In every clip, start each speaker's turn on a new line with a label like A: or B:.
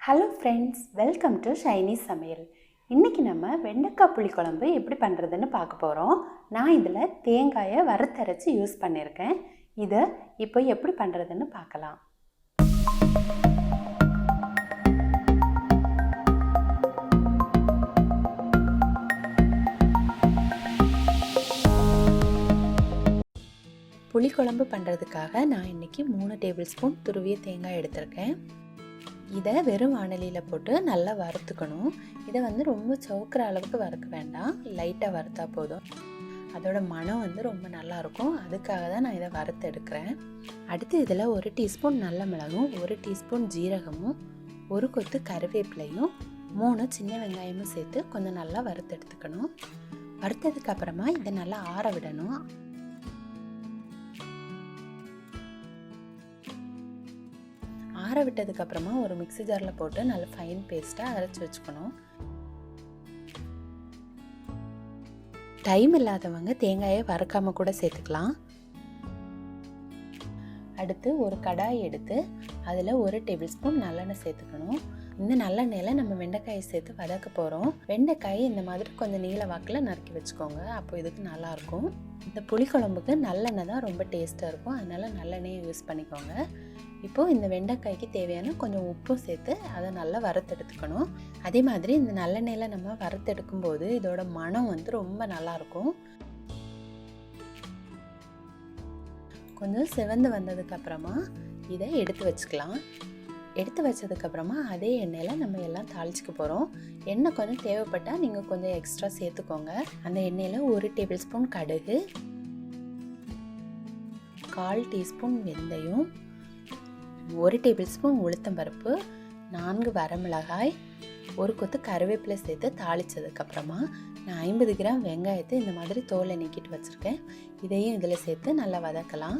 A: Hello friends, welcome to Shiny சமையல். இன்றைக்கி நம்ம வெண்டைக்காய் புளிக்குழம்பு எப்படி பண்ணுறதுன்னு பார்க்க போகிறோம். நான் இதில் தேங்காயை வறுத்தரைச்சி யூஸ் பண்ணியிருக்கேன். இதை இப்போ எப்படி பண்ணுறதுன்னு பார்க்கலாம். புளிக்குழம்பு பண்ணுறதுக்காக நான் இன்றைக்கி 3 டேபிள் ஸ்பூன் துருவிய தேங்காய் எடுத்திருக்கேன். இதை வெறும் வாணலியில் போட்டு நல்லா வறுத்துக்கணும். இதை ரொம்ப சவுக்கிற அளவுக்கு வறுக்க வேண்டாம், லைட்டாக வறுத்தா போதும். அதோட மனம் ரொம்ப நல்லாயிருக்கும். அதுக்காக தான் நான் இதை வறுத்து எடுக்கிறேன். அடுத்து இதில் 1 டீஸ்பூன் நல்ல மிளகும், 1 டீஸ்பூன் ஜீரகமும், 1 கொத்து கருவேப்பிலையும், 3 சின்ன வெங்காயமும் சேர்த்து கொஞ்சம் நல்லா வறுத்து எடுத்துக்கணும். வறுத்ததுக்கப்புறமா இதை நல்லா ஆற விடணும். ஆற விட்டதுக்கப்புறமா ஒரு மிக்ஸி ஜாரில் போட்டு நல்லா ஃபைன் பேஸ்ட்டாக அரைச்சி வச்சுக்கணும். டைம் இல்லாதவங்க தேங்காயை வறுக்காமல் கூட சேர்த்துக்கலாம். அடுத்து ஒரு கடாய் எடுத்து அதில் 1 டேபிள் ஸ்பூன் நல்லெண்ணெய் சேர்த்துக்கணும். இந்த நல்லெண்ணெயில் நம்ம வெண்டைக்காயை சேர்த்து வதக்க போகிறோம். வெண்டைக்காயை இந்த மாதிரி கொஞ்சம் நீல வாக்கில் நறுக்கி வச்சுக்கோங்க, அப்போ இதுக்கு நல்லாயிருக்கும். இந்த புளிக்குழம்புக்கு நல்லெண்ணெய் தான் ரொம்ப டேஸ்ட்டாக இருக்கும், அதனால் நல்லெண்ணெயை யூஸ் பண்ணிக்கோங்க. இப்போது இந்த வெண்டைக்காய்க்கு தேவையான கொஞ்சம் உப்பும் சேர்த்து அதை நல்லா வறுத்தெடுத்துக்கணும். அதே மாதிரி இந்த நல்லெண்ணெயில் நம்ம வறுத்தெடுக்கும் போது இதோட மனம் ரொம்ப நல்லாயிருக்கும். கொஞ்சம் சிவந்து வந்ததுக்கப்புறமா இதை எடுத்து வச்சுக்கலாம். எடுத்து வச்சதுக்கப்புறமா அதே எண்ணெயில் நம்ம எல்லாம் தாளிச்சிக்க போகிறோம். எண்ணெய் கொஞ்சம் தேவைப்பட்டால் நீங்கள் கொஞ்சம் எக்ஸ்ட்ரா சேர்த்துக்கோங்க. அந்த எண்ணெயில் 1 டேபிள் ஸ்பூன் கடுகு, 1/4 டீஸ்பூன் வெந்தயம், 1 டேபிள் ஸ்பூன் உளுத்தம்பருப்பு, 4 வரமிளகாய், 1 கொத்து கருவேப்பிலை சேர்த்து தாளித்ததுக்கப்புறமா நான் 50 கிராம் வெங்காயத்தை இந்த மாதிரி தோலை நீக்கிட்டு வச்சுருக்கேன். இதையும் இதில் சேர்த்து நல்லா வதக்கலாம்.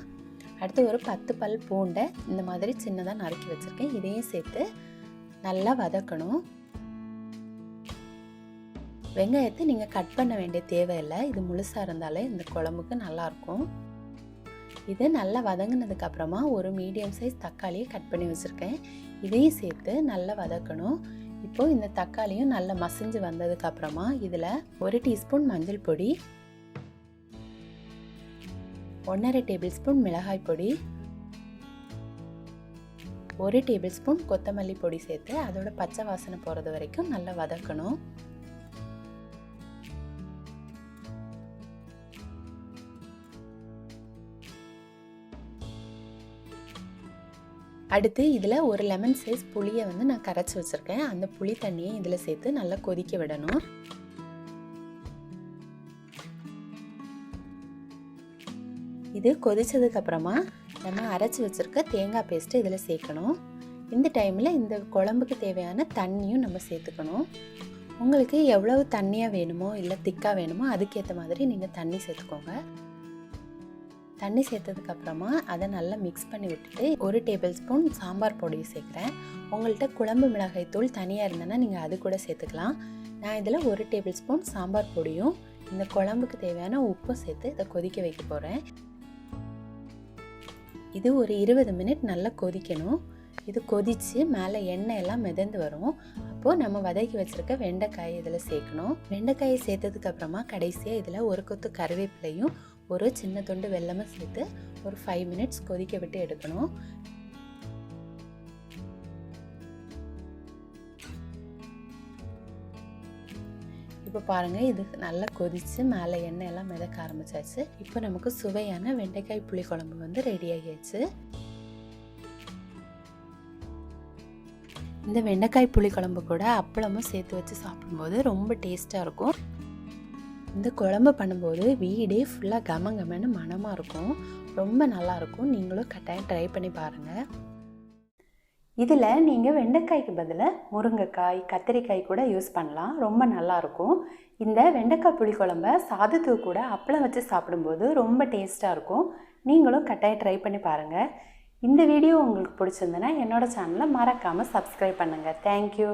A: அடுத்து ஒரு 10 பல் பூண்டை இந்த மாதிரி சின்னதாக நறுக்கி வச்சுருக்கேன். இதையும் சேர்த்து நல்லா வதக்கணும். வெங்காயத்தை நீங்கள் கட் பண்ண வேண்டிய தேவையில்லை, இது முழுசாக இருந்தாலே இந்த குழம்புக்கு நல்லாயிருக்கும். இது நல்லா வதங்கினதுக்கப்புறமா ஒரு மீடியம் சைஸ் தக்காளியை கட் பண்ணி வச்சுருக்கேன். இதையும் சேர்த்து நல்லா வதக்கணும். இப்போது இந்த தக்காளியும் நல்லா மசிஞ்சு வந்ததுக்கப்புறமா இதில் 1 டீஸ்பூன் மஞ்சள் பொடி, 1/2 டேபிள் ஸ்பூன் மிளகாய் பொடி, 1 டேபிள் ஸ்பூன் கொத்தமல்லி பொடி சேர்த்து அதோட பச்சை வாசனை போகிறது வரைக்கும் நல்லா வதக்கணும். அடுத்து இதில் ஒரு லெமன் சைஸ் புளியை நான் கரைச்சி வச்சுருக்கேன். அந்த புளி தண்ணியை இதில் சேர்த்து நல்லா கொதிக்க விடணும். இது கொதிச்சதுக்கப்புறமா நம்ம அரைச்சி வச்சுருக்க தேங்காய் பேஸ்ட்டு இதில் சேர்க்கணும். இந்த டைமில் இந்த குழம்புக்கு தேவையான தண்ணியும் நம்ம சேர்த்துக்கணும். உங்களுக்கு எவ்வளவு தண்ணியாக வேணுமோ இல்லை திக்காக வேணுமோ அதுக்கேற்ற மாதிரி நீங்கள் தண்ணி சேர்த்துக்கோங்க. தண்ணி சேர்த்ததுக்கப்புறமா அதை நல்லா மிக்ஸ் பண்ணி விட்டுட்டு 1 டேபிள் ஸ்பூன் சாம்பார் பொடியை சேர்க்குறேன். உங்கள்கிட்ட குழம்பு மிளகாய் தூள் தனியாக இருந்ததுன்னா நீங்கள் அது கூட சேர்த்துக்கலாம். நான் இதில் 1 டேபிள் ஸ்பூன் சாம்பார் பொடியும் இந்த குழம்புக்கு தேவையான உப்பும் சேர்த்து இதை கொதிக்க வைக்க போகிறேன். இது ஒரு 20 மினிட் நல்லா கொதிக்கணும். இது கொதித்து மேலே எண்ணெய் எல்லாம் மிதந்து வரும். அப்போது நம்ம வதக்கி வச்சுருக்க வெண்டைக்காயை இதில் சேர்க்கணும். வெண்டைக்காயை சேர்த்ததுக்கப்புறமா கடைசியாக இதில் 1 கொத்து கருவேப்பிலையும் ஒரு சின்ன துண்டு வெல்லமும் சேர்த்து ஒரு 5 மினிட்ஸ் கொதிக்க விட்டு எடுக்கணும். இப்போ பாருங்கள், இது நல்லா கொதித்து மேலே எண்ணெய் எல்லாம் மிதக்க ஆரம்பிச்சாச்சு. இப்போ நமக்கு சுவையான வெண்டைக்காய் புளிக்குழம்பு ரெடி ஆகியாச்சு. இந்த வெண்டைக்காய் புளிக்குழம்பு கூட அப்பளமும் சேர்த்து வச்சு சாப்பிடும்போது ரொம்ப டேஸ்ட்டாக இருக்கும். இந்த குழம்பு பண்ணும்போது வீடே ஃபுல்லாக கமகமன்னு மணமாக இருக்கும், ரொம்ப நல்லாயிருக்கும். நீங்களும் கட்டாயம் ட்ரை பண்ணி பாருங்கள். இதில் நீங்கள் வெண்டைக்காய்க்கு பதிலாக முருங்கைக்காய், கத்திரிக்காய் கூட யூஸ் பண்ணலாம், ரொம்ப நல்லாயிருக்கும். இந்த வெண்டைக்காய் புளிக்குழம்பை சாதத்துக்கு கூட அப்பளம் வச்சு சாப்பிடும்போது ரொம்ப டேஸ்ட்டாக இருக்கும். நீங்களும் கட்டாயம் ட்ரை பண்ணி பாருங்கள். இந்த வீடியோ உங்களுக்கு பிடிச்சிருந்ததுன்னா என்னோடய சேனலை மறக்காமல் சப்ஸ்கிரைப் பண்ணுங்கள். தேங்க்யூ.